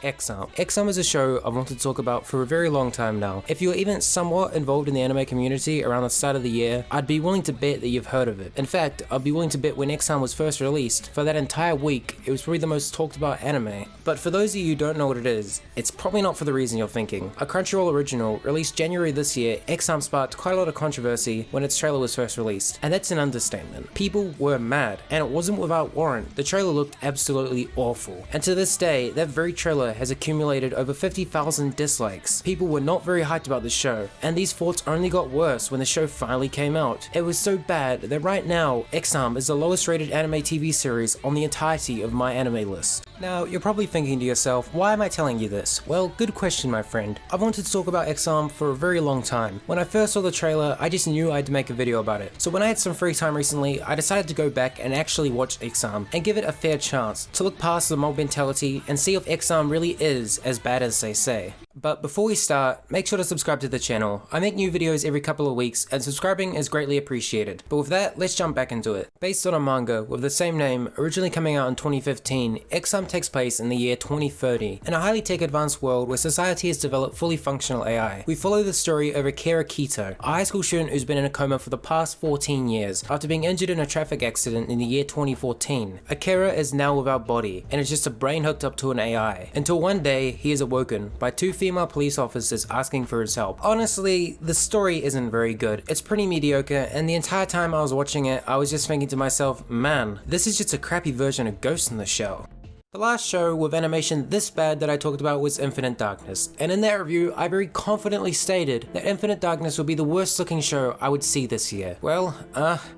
Exam. Exam is a show I've wanted to talk about for a very long time now. If you're even somewhat involved in the anime community around the start of the year, I'd be willing to bet that you've heard of it. In fact, I'd be willing to bet when Exam was first released, for that entire week, it was probably the most talked about anime. But for those of you who don't know what it is, it's probably not for the reason you're thinking. A Crunchyroll original, released January this year, Exam sparked quite a lot of controversy when its trailer was first released, and that's an understatement. People were mad, and it wasn't without warrant. The trailer looked absolutely awful, and to this day, that very trailer has accumulated over 50,000 dislikes. People were not very hyped about the show, and these thoughts only got worse when the show finally came out. It was so bad that right now, Exam is the lowest rated anime TV series on the entirety of my anime list. Now, you're probably thinking to yourself, why am I telling you this? Well, good question, my friend. I've wanted to talk about Exam for a very long time. When I first saw the trailer, I just knew I had to make a video about it. So when I had some free time recently, I decided to go back and actually watch Exam and give it a fair chance to look past the mob mentality and see if Exam really is as bad as they say. But before we start, make sure to subscribe to the channel. I make new videos every couple of weeks and subscribing is greatly appreciated. But with that, let's jump back into it. Based on a manga with the same name, originally coming out in 2015, Exam takes place in the year 2030, in a highly tech-advanced world where society has developed fully functional AI. We follow the story of Akira Kito, a high school student who's been in a coma for the past 14 years after being injured in a traffic accident in the year 2014. Akira is now without body and is just a brain hooked up to an AI, until one day he is awoken by two female police officers asking for his help. Honestly, the story isn't very good. It's pretty mediocre, and the entire time I was watching it, I was just thinking to myself, man, this is just a crappy version of Ghost in the Shell. The last show with animation this bad that I talked about was Infinite Darkness, and in that review I very confidently stated that Infinite Darkness would be the worst looking show I would see this year. Well,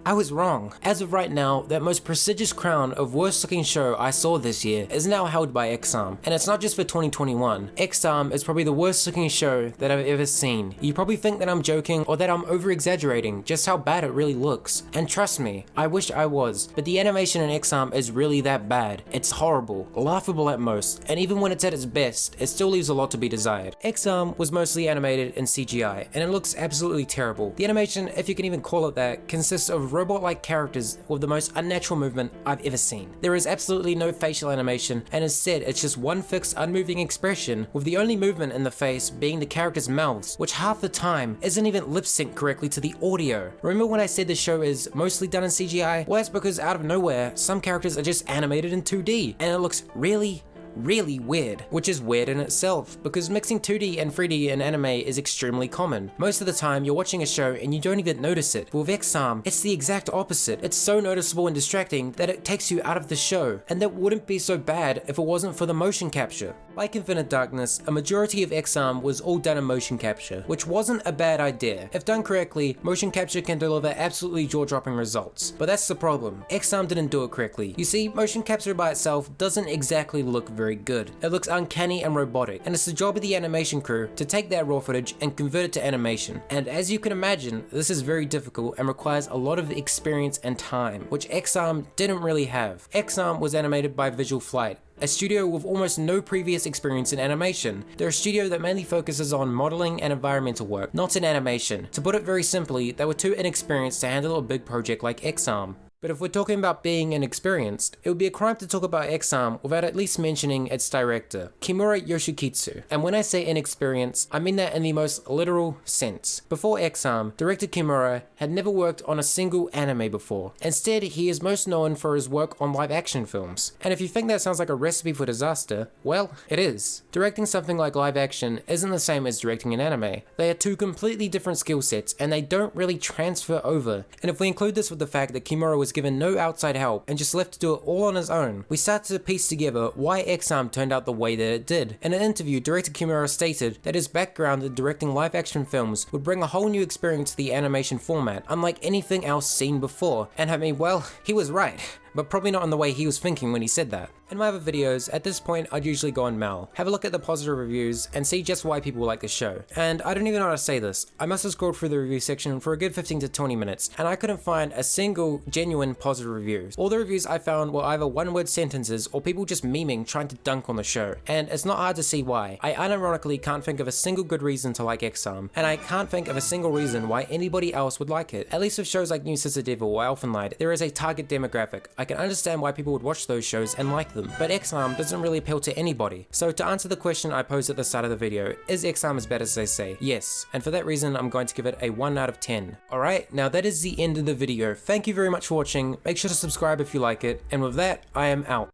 I was wrong. As of right now, that most prestigious crown of worst looking show I saw this year is now held by Exam, and it's not just for 2021. Exam is probably the worst looking show that I've ever seen. You probably think that I'm joking or that I'm over exaggerating just how bad it really looks, and trust me, I wish I was, but the animation in Exam is really that bad. It's horrible, laughable at most, and even when it's at its best, it still leaves a lot to be desired. Exam was mostly animated in CGI, and it looks absolutely terrible. The animation, if you can even call it that, consists of robot-like characters with the most unnatural movement I've ever seen. There is absolutely no facial animation, and instead it's just one fixed, unmoving expression, with the only movement in the face being the characters' mouths, which half the time isn't even lip-synced correctly to the audio. Remember when I said the show is mostly done in CGI? Well, that's because out of nowhere, some characters are just animated in 2D, and it looks really weird, which is weird in itself, because mixing 2D and 3D in anime is extremely common. Most of the time you're watching a show and you don't even notice it. But with Exam, it's the exact opposite. It's so noticeable and distracting that it takes you out of the show, and that wouldn't be so bad if it wasn't for the motion capture. Like Infinite Darkness, a majority of Exam was all done in motion capture, which wasn't a bad idea. If done correctly, motion capture can deliver absolutely jaw-dropping results. But that's the problem. Exam didn't do it correctly. You see, motion capture by itself doesn't exactly look very good. It looks uncanny and robotic, and it's the job of the animation crew to take that raw footage and convert it to animation. And as you can imagine, this is very difficult and requires a lot of experience and time, which Exam didn't really have. Exam was animated by Visual Flight, a studio with almost no previous experience in animation. They're a studio that mainly focuses on modeling and environmental work, not in animation. To put it very simply, they were too inexperienced to handle a big project like Exam. But if we're talking about being inexperienced, it would be a crime to talk about Exam without at least mentioning its director, Kimura Yoshikitsu. And when I say inexperienced, I mean that in the most literal sense. Before Exam, director Kimura had never worked on a single anime before. Instead, he is most known for his work on live action films. And if you think that sounds like a recipe for disaster, well, it is. Directing something like live action isn't the same as directing an anime. They are two completely different skill sets, and they don't really transfer over. And if we include this with the fact that Kimura was given no outside help and just left to do it all on his own, we start to piece together why Exam turned out the way that it did. In an interview, director Kimura stated that his background in directing live action films would bring a whole new experience to the animation format, unlike anything else seen before. And I mean, well, he was right. But probably not in the way he was thinking when he said that. In my other videos, at this point I'd usually go on Mal, have a look at the positive reviews, and see just why people like the show. And I don't even know how to say this. I must have scrolled through the review section for a good 15 to 20 minutes, and I couldn't find a single genuine positive review. All the reviews I found were either one-word sentences or people just memeing trying to dunk on the show. And it's not hard to see why. I unironically can't think of a single good reason to like Exam, and I can't think of a single reason why anybody else would like it. At least with shows like New Sister Devil or Elfen Light, there is a target demographic, I can understand why people would watch those shows and like them, but X-Arm doesn't really appeal to anybody. So to answer the question I posed at the start of the video, is X-Arm as bad as they say? Yes, and for that reason I'm going to give it a 1 out of 10. Alright, now that is the end of the video. Thank you very much for watching, make sure to subscribe if you like it, and with that, I am out.